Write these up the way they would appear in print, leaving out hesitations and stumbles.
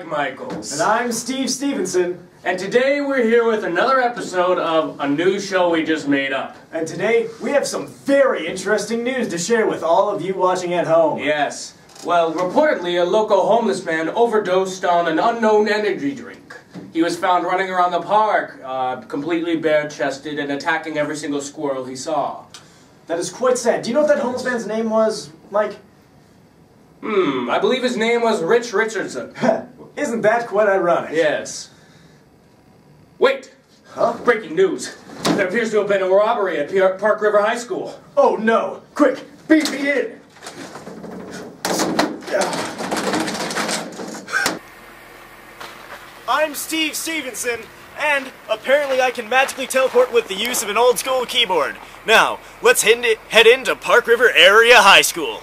Michaels. And I'm Steve Stevenson. And today we're here with another episode of a new show we just made up. And today we have some very interesting news to share with all of you watching at home. Yes. Well, reportedly a local homeless man overdosed on an unknown energy drink. He was found running around the park, completely bare-chested and attacking every single squirrel he saw. That is quite sad. Do you know what that homeless man's name was, Mike? I believe his name was Rich Richardson. Isn't that quite ironic? Yes. Wait! Huh? Breaking news. There appears to have been a robbery at Park River High School. Oh no! Quick! Beat me in! I'm Steve Stevenson, and apparently I can magically teleport with the use of an old school keyboard. Now, let's head into Park River Area High School.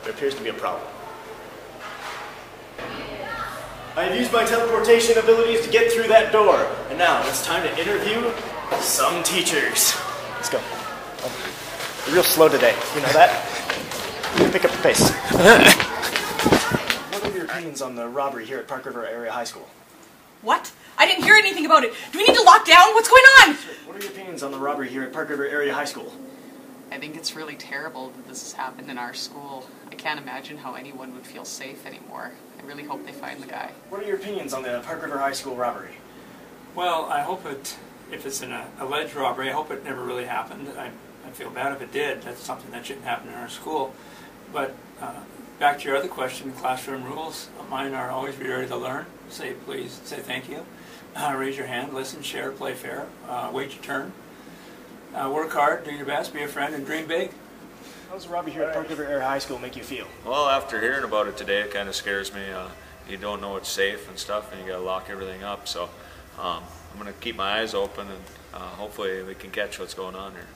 There appears to be a problem. I have used my teleportation abilities to get through that door. And now, it's time to interview some teachers. Let's go. Oh, you're real slow today. You know that? Pick up the pace. What are your opinions on the robbery here at Park River Area High School? What? I didn't hear anything about it. Do we need to lock down? What's going on? What are your opinions on the robbery here at Park River Area High School? I think it's really terrible that this has happened in our school. I can't imagine how anyone would feel safe anymore. I really hope they find the guy. What are your opinions on the Park River High School robbery? Well, I hope if it's an alleged robbery, I hope it never really happened. I'd feel bad if it did. That's something that shouldn't happen in our school. But back to your other question, classroom rules. Mine are always be ready to learn. Say please, say thank you. Raise your hand, listen, share, play fair. Wait your turn. Work hard, do your best, be a friend, and dream big. How does the robbery here at Park River Area High School make you feel? Well, after hearing about it today, it kind of scares me. You don't know it's safe and stuff, and you got to lock everything up. So I'm going to keep my eyes open, and hopefully we can catch what's going on here.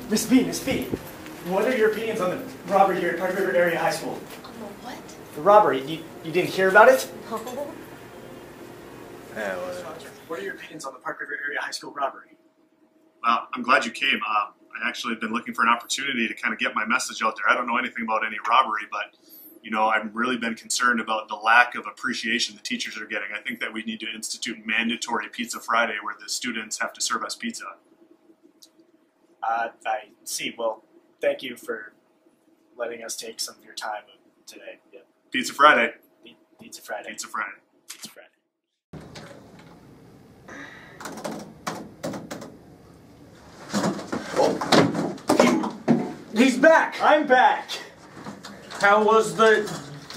Miss B, what are your opinions on the robbery here at Park River Area High School? What? The robbery, you didn't hear about it? No. What are your opinions on the Park River Area High School robbery? Well, I'm glad you came. I actually have been looking for an opportunity to kind of get my message out there. I don't know anything about any robbery, but you know, I've really been concerned about the lack of appreciation the teachers are getting. I think that we need to institute mandatory Pizza Friday where the students have to serve us pizza. I see. Well, thank you for letting us take some of your time today. Yeah. Pizza Friday. Pizza Friday. Pizza Friday. Pizza Friday. He's back! I'm back! How was the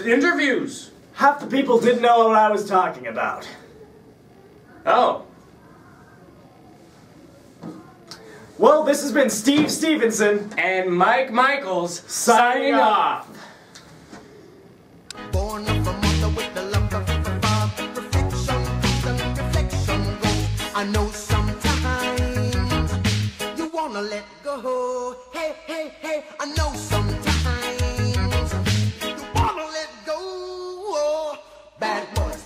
interviews? Half the people didn't know what I was talking about. Oh. Well, this has been Steve Stevenson And Mike Michaels signing off. Born of a mother with the love of a father, reflection, constant reflection. I know sometimes you wanna let go. Hey, hey, hey, I know sometimes you wanna let go. Bad boys,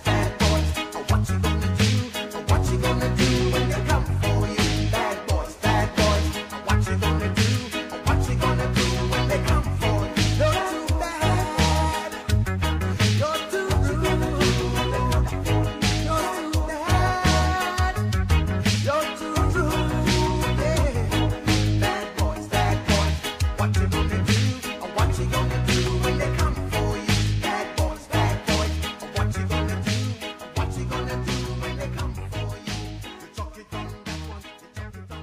what you gonna do? What you gonna do when they come for you? Bad boys, what you gonna do? What you gonna do when they come for you? You're too bad. You're too rude. You're too bad. You're too rude. Yeah. Bad boys, what you gonna do? What you gonna do when they come for you? Bad boys, what you gonna do? What you gonna do when they come for you? You chuck it on that one, you chuck it on this one, you chuck it on the other.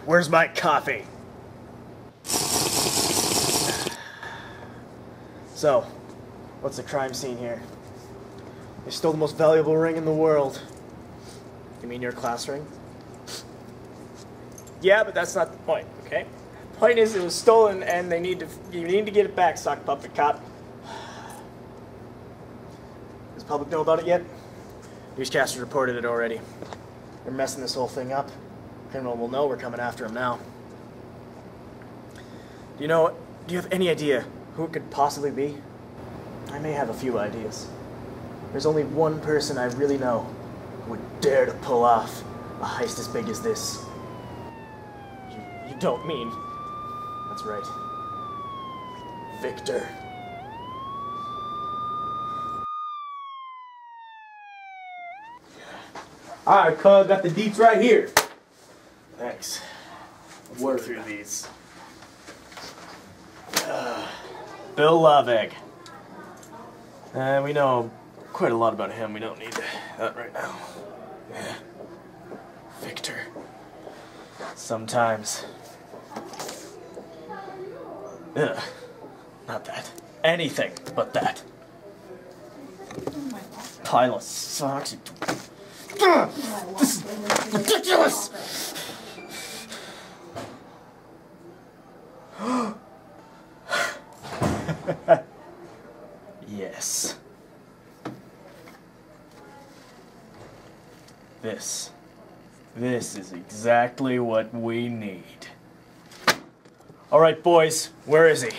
Where's my coffee? So, what's the crime scene here? They stole the most valuable ring in the world. You mean your class ring? Yeah, but that's not the point, okay? Point is, it was stolen, and you need to get it back, sock puppet cop. Does the public know about it yet? Newscasters reported it already. They're messing this whole thing up. Criminal will know we're coming after him now. Do you have any idea who it could possibly be? I may have a few ideas. There's only one person I really know who would dare to pull off a heist as big as this. You don't mean... That's right. Victor. Alright, cuz, got the deets right here. Thanks. Let's work through these. Bill Lovegg. We know quite a lot about him. We don't need that right now. Yeah. Victor. Sometimes. Ugh. Not that. Anything but that. Pile of socks. Ugh. This is ridiculous! Yes. This is exactly what we need. All right, boys, where is he?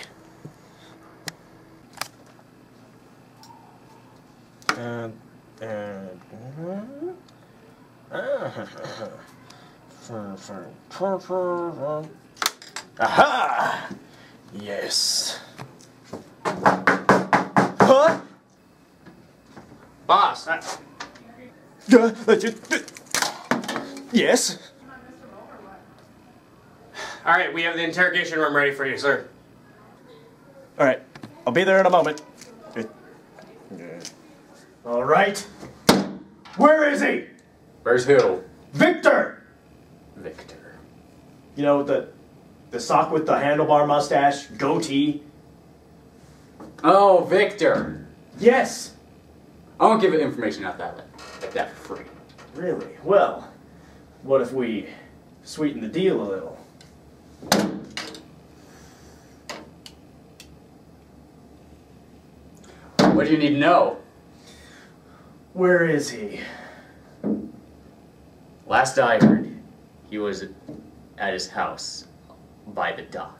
Aha! Yes. Huh? Boss, Yes? all right, we have the interrogation room ready for you, sir. All right, I'll be there in a moment. All right. Where is he? Where's who? Victor! Victor. You know, the sock with the handlebar mustache, goatee. Oh, Victor. Yes. I won't give it information like that for free. Really? Well, what if we sweeten the deal a little? What do you need to know? Where is he? Last I heard, he was at his house by the dock.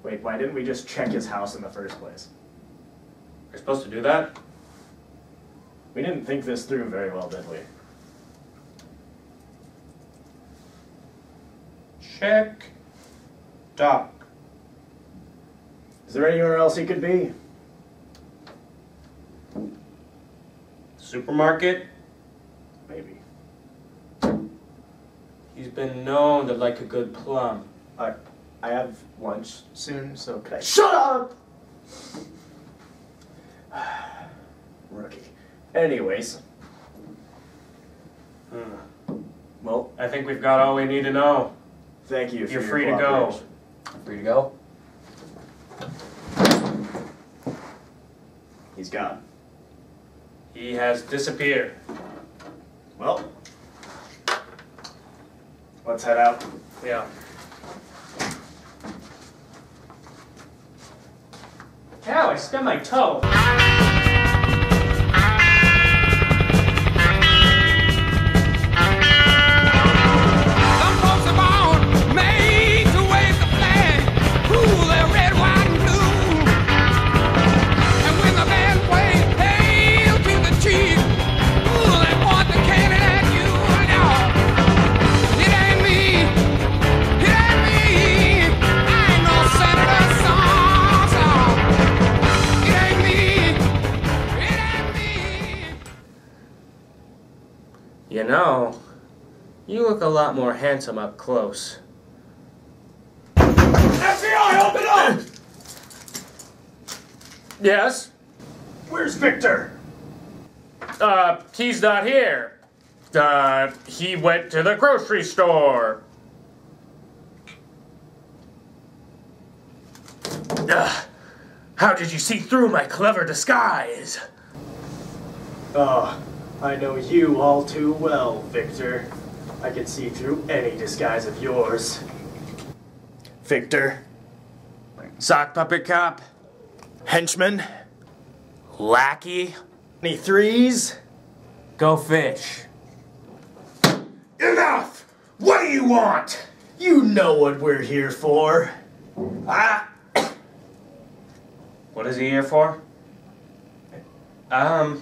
Wait, why didn't we just check his house in the first place? You're supposed to do that? We didn't think this through very well, did we? Check. Dock. Is there anywhere else he could be? Supermarket? Maybe. He's been known to like a good plum. I have lunch soon, so could I shut up? Rookie. Anyways. Well, I think we've got all we need to know. thank you for You're your free to go. cooperation. Free to go? He's gone. He has disappeared. Well, let's head out. Yeah. Ow, I stubbed my toe. Some folks are born made to wave the flag, rule their red, white, and blue. And when the band plays "Hail to the Chief," ooh, they point the cannon at you. No, it ain't me. It ain't me. I ain't no senator, son. It ain't me. It ain't me. You know, you look a lot more handsome up close. FBI, open up! Yes? Where's Victor? He's not here. He went to the grocery store. How did you see through my clever disguise? Oh, I know you all too well, Victor. I can see through any disguise of yours. Victor. Sock puppet cop. Henchman. Lackey. Any threes? Go fish. Enough! What do you want? You know what we're here for. Ah! What is he here for? Are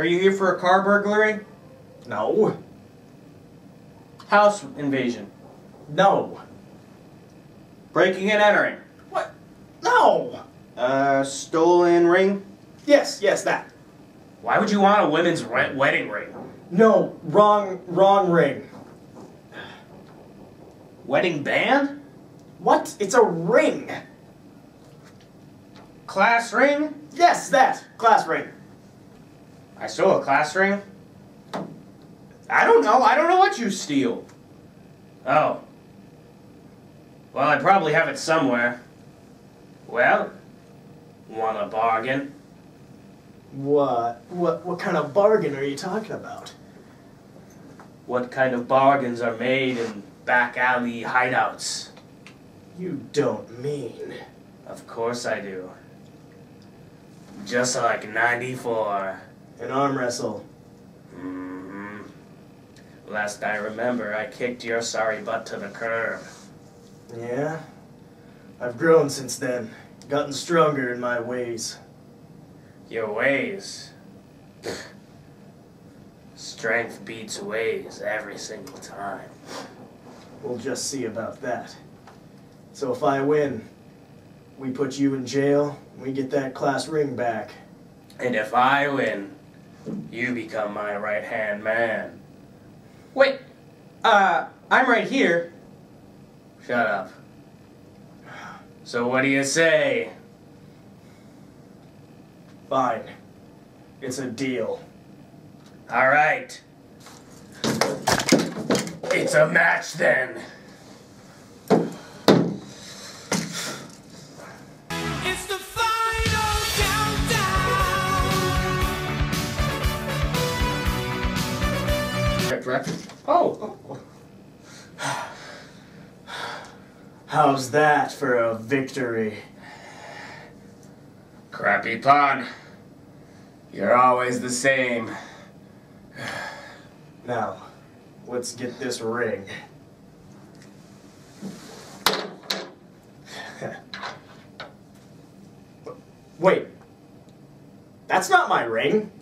you here for a car burglary? No. House invasion? No. Breaking and entering? What? No! Stolen ring? Yes, that. Why would you want a women's wedding ring? No, wrong ring. Wedding band? What? It's a ring. Class ring? Yes, that. Class ring. I stole a class ring? I don't know what you steal. Oh. Well, I probably have it somewhere. Well, want a bargain? What kind of bargain are you talking about? What kind of bargains are made in back alley hideouts? You don't mean... Of course I do. Just like 94. An arm wrestle. Mm-hmm. Last I remember, I kicked your sorry butt to the curb. Yeah? I've grown since then. Gotten stronger in my ways. Your ways? Strength beats ways every single time. We'll just see about that. So if I win, we put you in jail, and we get that class ring back. And if I win, you become my right-hand man. Wait, I'm right here. Shut up. So what do you say? Fine. It's a deal. All right. It's a match then. It's the final countdown. Oh. How's that for a victory? Crappy pun. You're always the same. Now, let's get this ring. Wait. That's not my ring.